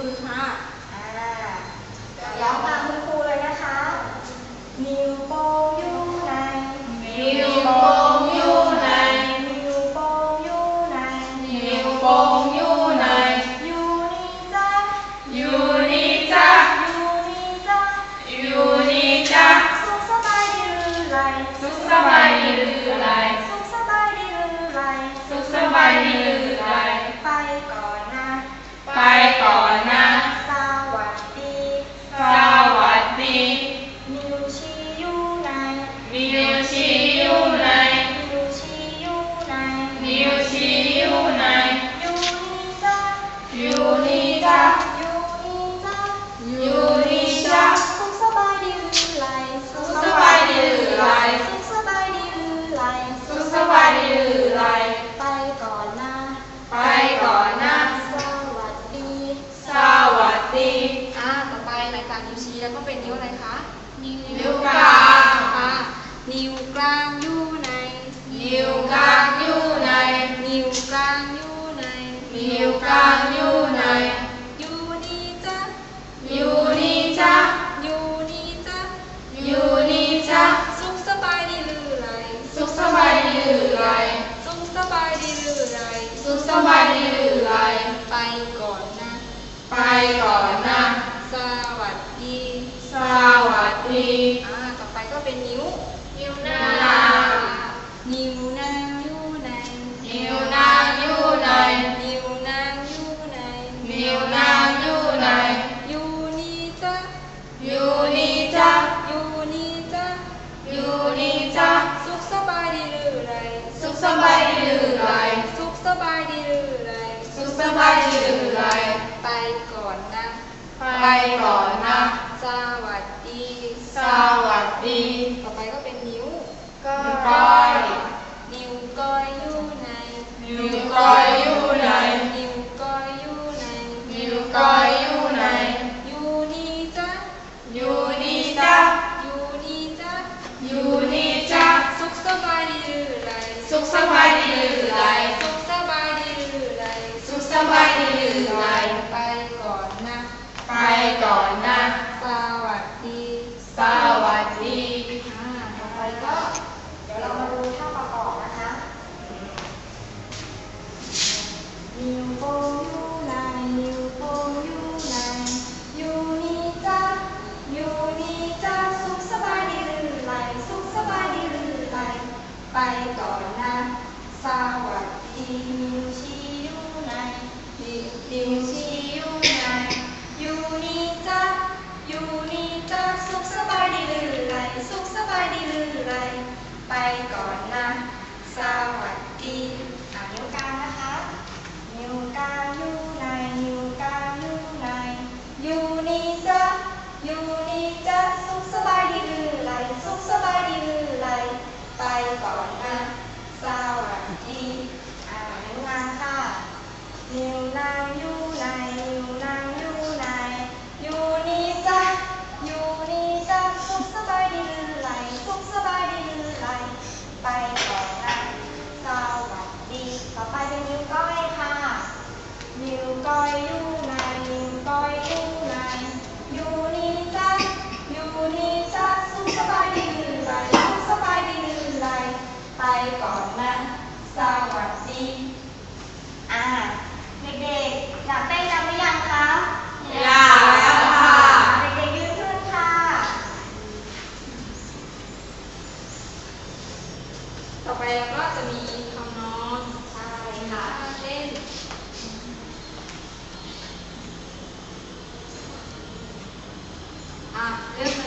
ฝึกค่ะร้องตามคุณครูเลยนะคะนิ้วโป้งอยู่ไหนนิ้วโป้งอยู่ไหนนิ้วโป้งอยู่ไหนนิ้วโป้งอยู่ไหนอยู่นี่จ้ะอยู่นี่จ้ะอยู่นี่จ้ะอยู่นี่จ้ะสุขสบายดีหรือไร สุขสบายดีหรือไร สุขสบายดีหรือไร สุขสบายดีหรือไร ไปก่อนนะ ไปก่อนนะ สวัสดี สวัสดี นิ้วชี้อยู่ไหน นิ้วชี้อยู่ไหน นิ้วชี้อยู่ไหน นิ้วชี้อยู่ไหน อยู่นี่จ้ะ อยู่นี่จ้ะ อยู่นี่จ้ะ อยู่นี่จ้ะ สุขสบายดีหรือไร สุขสบายดีหรือไร สุขสบายดีหรือไร สุขสบายดีหรือไร ไปก่อนนะ ไปก่อนนะ สวัสดี สวัสดี ต่อไปหลังจากนิ้วชี้แล้วก็เป็นนิ้วอะไรคะ นิ้วกลาง ค่ะนิ้วกลางอยู่ไหน นิ้วกลางอยู่ไหน นิ้วกลางอยู่ไหน นิ้วกลางอยู่ไหน อยู่นี่จ้ะ อยู่นี่จ้ะ อยู่นี่จ้ะ อยู่นี่จ้ะ สุขสบายดีหรือไร สุขสบายดีหรือไร สุขสบายดีหรือไร สุขสบายดีหรือไร ไปก่อนนะ ไปก่อนนะ สวัสดี สวัสดี ต่อไปก็เป็นนิ้ว นิ้วนาง นิ้วนางอยู่ไหน นิ้วนางอยู่ไหน นิ้วนางอยู่ไหน นิ้วนางอยู่ไหน อยู่นี่จ้ะ อยู่นี่จ้ะ อยู่นี่จ้ะ อยู่นี่จ้ะ สุขสบายดีหรือไร สุขสบายดีหรือไร สุขสบายดีหรือไร สุขสบายดีหรือไร ไปก่อนนะ ไปก่อนนะ สวัสดี สวัสดี ต่อไปก็เป็นนิ้ว ก้อย นิ้วก้อยอยู่ไหน นิ้วก้อยอยู่ไหน นิ้วก้อยอยู่ไหน นิ้วก้อยอยู่ไหน อยู่นี่จ้ะ อยู่นี่จ้ะ อยู่นี่จ้ะ อยู่นี่จ้ะ สุขสบายดีหรือไร สุขสบายดีหรือไร สุขสบายดีหรือไร สุขสบายดีหรือไร ไปก่อนนะ ไปก่อนนะ สวัสดี สวัสดี ต่อไปก็เดี๋ยวเรามาดูท่าประกอบนะคะนิ้วโป้งอยู่ไหนนิ้วโป้งอยู่ไหนอยู่นี่จ้ะอยู่นี่จ้ะสุขสบายดีหรือไรสุขสบายดีหรือไรไปก่อนนะสวัสดีนิ้วชี้อยู่ไหนนิ้วชี้อยู่ไหนอยู่นี่จ้ะอยู่นี่จ้ะสุขสบายดีหรือไรสุขสบายดีหรือไรไปก่อนนะสวัสดีนิ้วกลางนะคะนิ้วกลางอยู่ไหนนิ้วกลางอยู่ไหนอยู่นี่จ้ะอยู่นี่จ้ะสุขสบายดีหรือไรสุขสบายดีหรือไรไปก่อนนะสวัสดีนิ้วนางค่ะนิ้วนางอยู่ไหนนิ้วนางอยู่ไหนอยู่นี่จ้ะอยู่นี่จ้ะสุขสบายดีหรือไรสุขสบายดีหรือไรไปก่อนนะสวัสดีต่อไปเป็นนิ้วก้อยค่ะนิ้วก้อยอยู่ไหนนิ้วก้อยอยู่ไหนอยู่นี่จ้ะอยู่นี่จ้ะสุขสบายดีหรือไรสุขสบายดีหรือไรไปก่อนนะสวัสดีเด็กๆอยากเต้นกันหรือยังคะ อยากแล้วค่ะ เด็กๆยืนขึ้นค่ะต่อไปเราก็จะมีคำนองใช่ค่ะเช่นเริ่มเลย